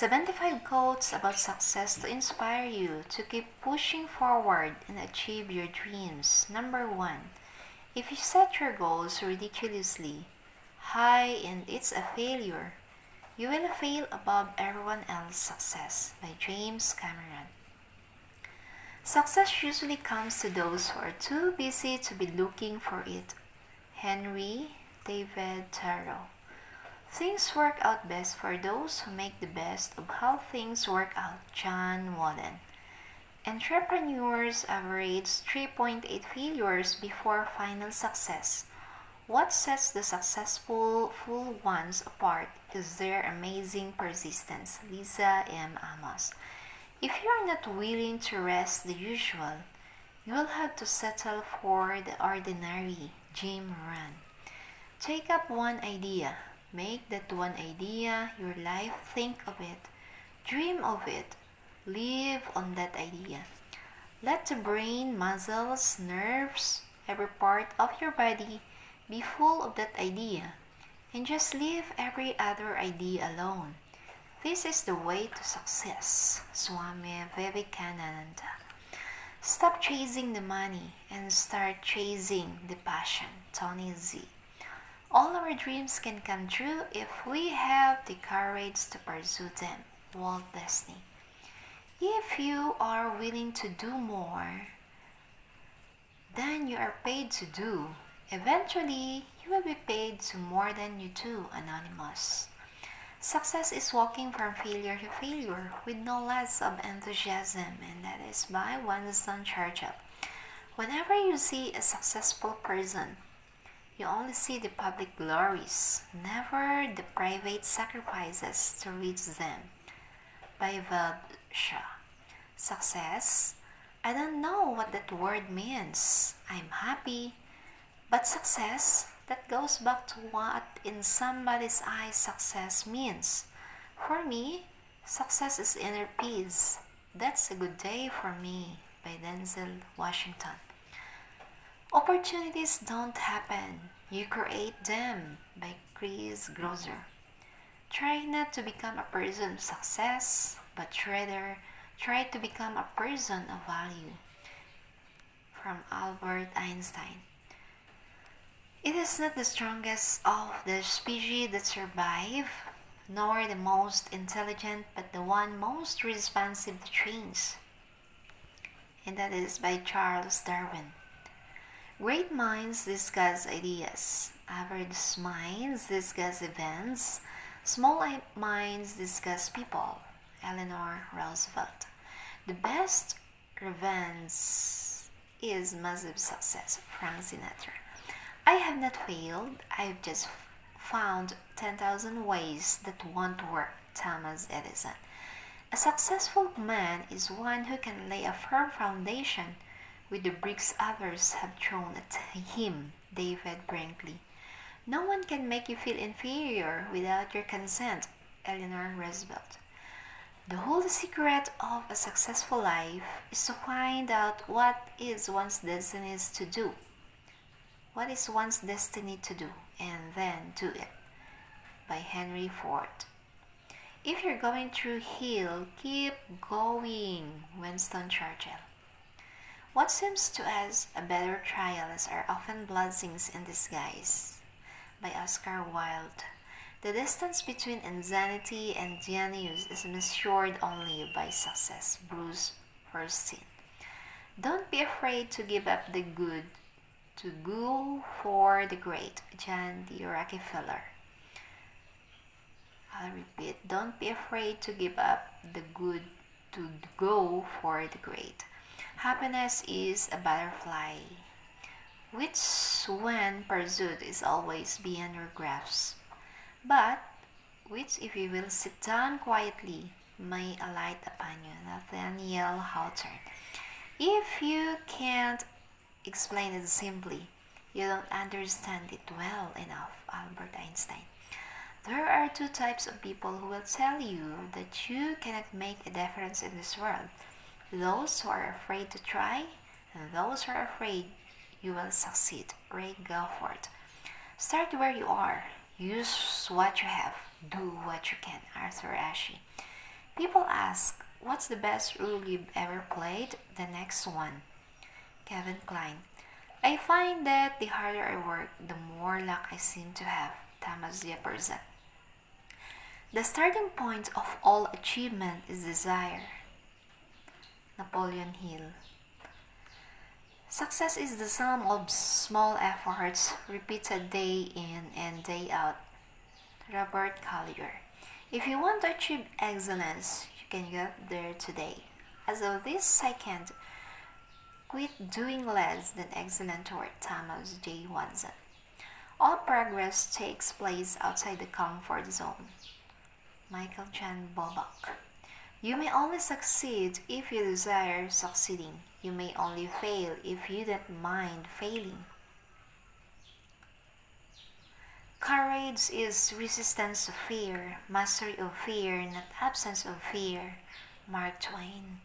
75 quotes about success to inspire you to keep pushing forward and achieve your dreams. Number 1. If you set your goals ridiculously high and it's a failure, you will fail above everyone else's success. By James Cameron. Success usually comes to those who are too busy to be looking for it. Henry David Thoreau. Things work out best for those who make the best of how things work out. John Wooden. Entrepreneurs average 3.8 failures before final success. What sets the successful ones apart is their amazing persistence. Lisa M. Amos. If you're not willing to rest the usual, you will have to settle for the ordinary. Jim Rohn. Take up one idea. Make that one idea your life. Think of it. Dream of it. Live on that idea. Let the brain, muscles, nerves, every part of your body be full of that idea, and just leave every other idea alone. This is the way to success. Swami Vivekananda. Stop chasing the money and start chasing the passion. Tony Z. All our dreams can come true if we have the courage to pursue them. Walt Disney. If you are willing to do more than you are paid to do, eventually you will be paid to more than you do. Anonymous. Success is walking from failure to failure with no less of enthusiasm, and that is by Winston Churchill. Whenever you see a successful person, you only see the public glories, never the private sacrifices to reach them. By Veld Shah. Success? I don't know what that word means. I'm happy. But success? That goes back to what in somebody's eyes success means. For me, success is inner peace. That's a good day for me. By Denzel Washington. Opportunities don't happen. You create them. By Chris Grosser. Try not to become a person of success, but rather try to become a person of value. From Albert Einstein. It is not the strongest of the species that survive, nor the most intelligent, but the one most responsive to change. And that is by Charles Darwin. Great minds discuss ideas. Average minds discuss events. Small minds discuss people. Eleanor Roosevelt. The best revenge is massive success. Frank Sinatra. I have not failed. I've just found 10,000 ways that won't work. Thomas Edison. A successful man is one who can lay a firm foundation with the bricks others have thrown at him. David Brinkley. No one can make you feel inferior without your consent. Eleanor Roosevelt. The whole secret of a successful life is to find out what is one's destiny to do. What is one's destiny to do, and then do it. By Henry Ford. If you're going through hell, keep going. Winston Churchill. What seems to us a better trials are often blessings in disguise. By Oscar Wilde. The distance between insanity and genius is measured only by success. Bruce Springsteen. Don't be afraid to give up the good to go for the great. John D. Rockefeller. I'll repeat. Don't be afraid to give up the good to go for the great. Happiness is a butterfly, which when pursued is always beyond your grasp, but which if you will sit down quietly may alight upon you. Nathaniel Hawthorne. If you can't explain it simply, you don't understand it well enough. Albert Einstein. There are two types of people who will tell you that you cannot make a difference in this world. Those who are afraid to try, and those who are afraid you will succeed. Ray Gofford. Start where you are. Use what you have. Do what you can. Arthur Ashe. People ask, what's the best role you've ever played? The next one. Kevin Kline. I find that the harder I work, the more luck I seem to have. Thomas Jefferson. The starting point of all achievement is desire. Napoleon Hill. Success is the sum of small efforts repeated day in and day out. Robert Collier. If you want to achieve excellence, you can get there today. As of this second, quit doing less than excellent toward Thomas J. Watson. All progress takes place outside the comfort zone. Michael Jan Bobak. You may only succeed if you desire succeeding. You may only fail if you don't mind failing. Courage is resistance to fear, mastery of fear, not absence of fear. Mark Twain.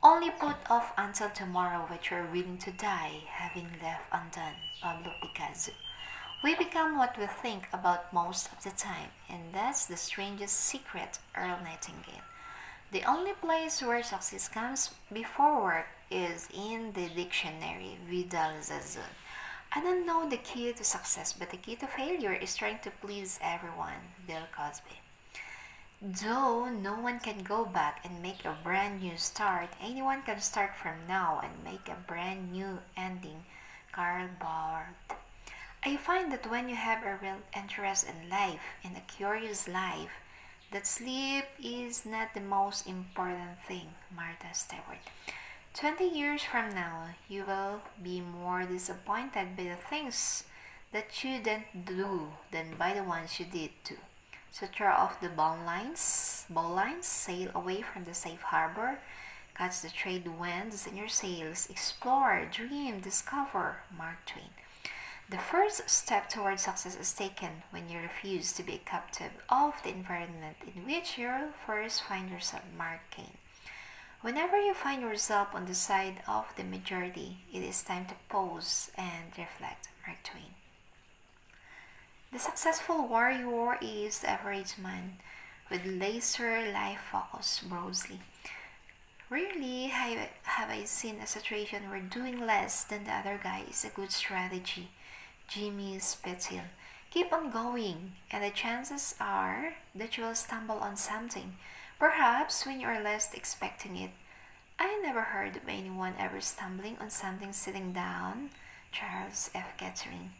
Only put off until tomorrow what you are willing to die, having left undone. Pablo Picasso. We become what we think about most of the time, and that's the strangest secret. Earl Nightingale. The only place where success comes before work is in the dictionary. Vidal Zazun. I don't know the key to success, but the key to failure is trying to please everyone. Bill Cosby. Though no one can go back and make a brand new start, anyone can start from now and make a brand new ending. Karl Barth. I find that when you have a real interest in life and a curious life, that sleep is not the most important thing. Martha Stewart. 20 years from now, you will be more disappointed by the things that you didn't do than by the ones you did do. So throw off the bowlines, sail away from the safe harbor, catch the trade winds in your sails, explore, dream, discover. Mark Twain. The first step towards success is taken when you refuse to be a captive of the environment in which you first find yourself. Mark Twain. Whenever you find yourself on the side of the majority, it is time to pause and reflect. Mark Twain. The successful warrior is the average man with laser life focus. Bruce Lee. Rarely have I seen a situation where doing less than the other guy is a good strategy. Jimmy Spithill. Keep on going, and the chances are that you will stumble on something, perhaps when you are least expecting it. I never heard of anyone ever stumbling on something sitting down. Charles F. Kettering.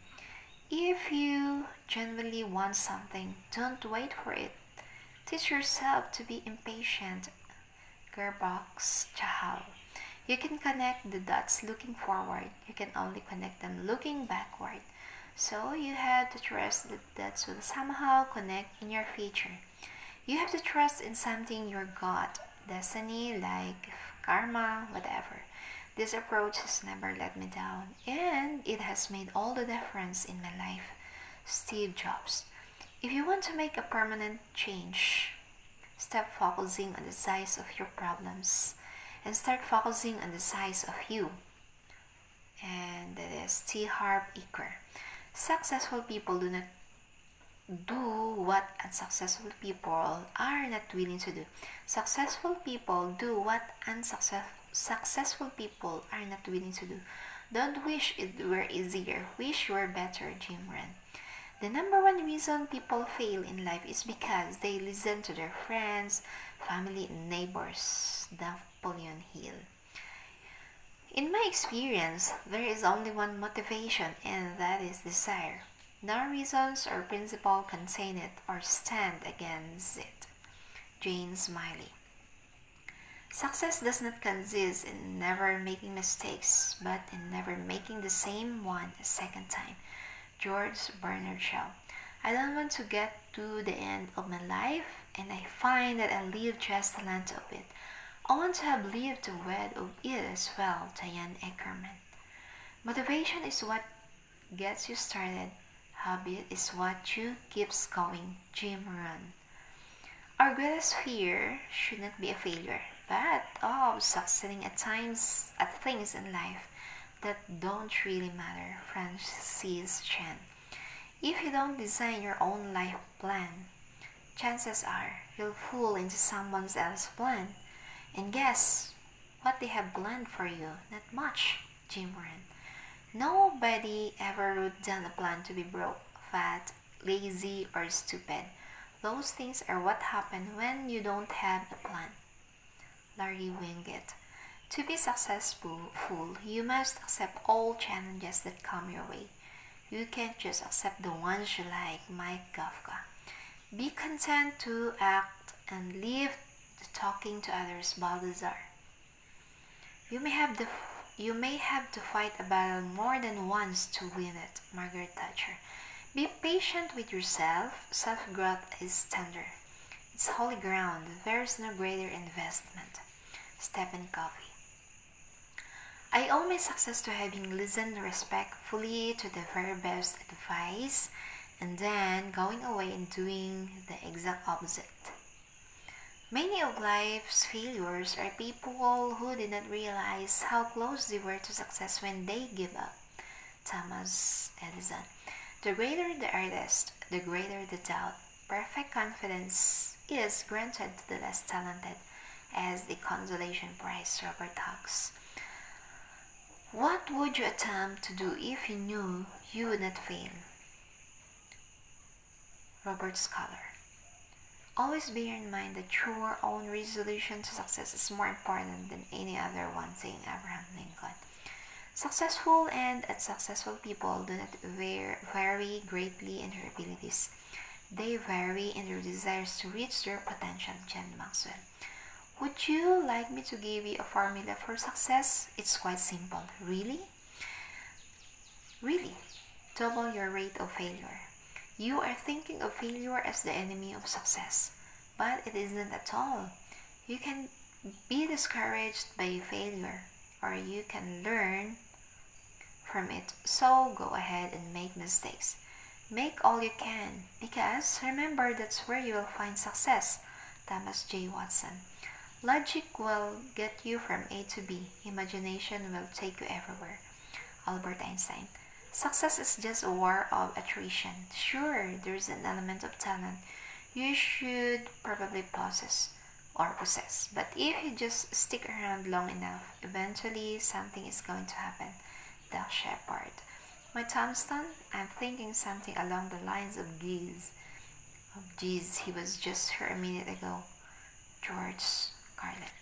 If you genuinely want something, don't wait for it. Teach yourself to be impatient. Gerbox Chahal. You can connect the dots looking forward. You can only connect them looking backward. So you have to trust that dots will somehow connect in your future. You have to trust in something your gut, destiny, like karma, whatever. This approach has never let me down, and it has made all the difference in my life. Steve Jobs. If you want to make a permanent change, stop focusing on the size of your problems and start focusing on the size of you. And that is T. Harv Eker. Successful people do not do what unsuccessful people are not willing to do. Successful people do what successful people are not willing to do. Don't wish it were easier. Wish you were better. Jim Rohn. The number one reason people fail in life is because they listen to their friends, family, and neighbors. Napoleon Hill. In my experience, there is only one motivation, and that is desire. No reasons or principle contain it or stand against it. Jane Smiley. Success does not consist in never making mistakes, but in never making the same one a second time. George Bernard Shaw. I don't want to get to the end of my life, and I find that I live just a length of it. I want to have lived the width of it as well. Diane Ackerman. Motivation is what gets you started. Habit is what you keeps going. Jim Rohn. Our greatest fear should not be a failure, but of succeeding at things in life that don't really matter. Francis Chan. If you don't design your own life plan, chances are you'll fall into someone else's plan. And guess what they have planned for you? Not much, Jim Moran. Nobody ever wrote down a plan to be broke, fat, lazy, or stupid. Those things are what happen when you don't have a plan. Larry Winget. To be successful, you must accept all challenges that come your way. You can't just accept the ones you like, Mike Kafka. Be content to act and leave the talking to others, Balthazar. You may have the you may have to fight a battle more than once to win it, Margaret Thatcher. Be patient with yourself. Self-growth is tender. It's holy ground. There is no greater investment. Stephen Covey. I owe my success to having listened respectfully to the very best advice and then going away and doing the exact opposite. Many of life's failures are people who did not realize how close they were to success when they give up. Thomas Edison. The greater the artist, the greater the doubt. Perfect confidence is granted to the less talented as the consolation prize, Robert Hawks. What would you attempt to do if you knew you would not fail? Robert Scholar. Always bear in mind that your own resolution to success is more important than any other one, saying Abraham Lincoln. Successful and unsuccessful people do not vary greatly in their abilities. They vary in their desires to reach their potential, John Maxwell. Would you like me to give you a formula for success? It's quite simple. Really? Really? Double your rate of failure. You are thinking of failure as the enemy of success, but it isn't at all. You can be discouraged by failure, or you can learn from it. So go ahead and make mistakes. Make all you can, because remember that's where you will find success. Thomas J. Watson. Logic will get you from A to B. Imagination will take you everywhere. Albert Einstein. Success is just a war of attrition. Sure, there's an element of talent you should probably possess. But if you just stick around long enough, eventually something is going to happen. Del Shepard. My tombstone, I'm thinking something along the lines of geez, he was just here a minute ago. George Carlin.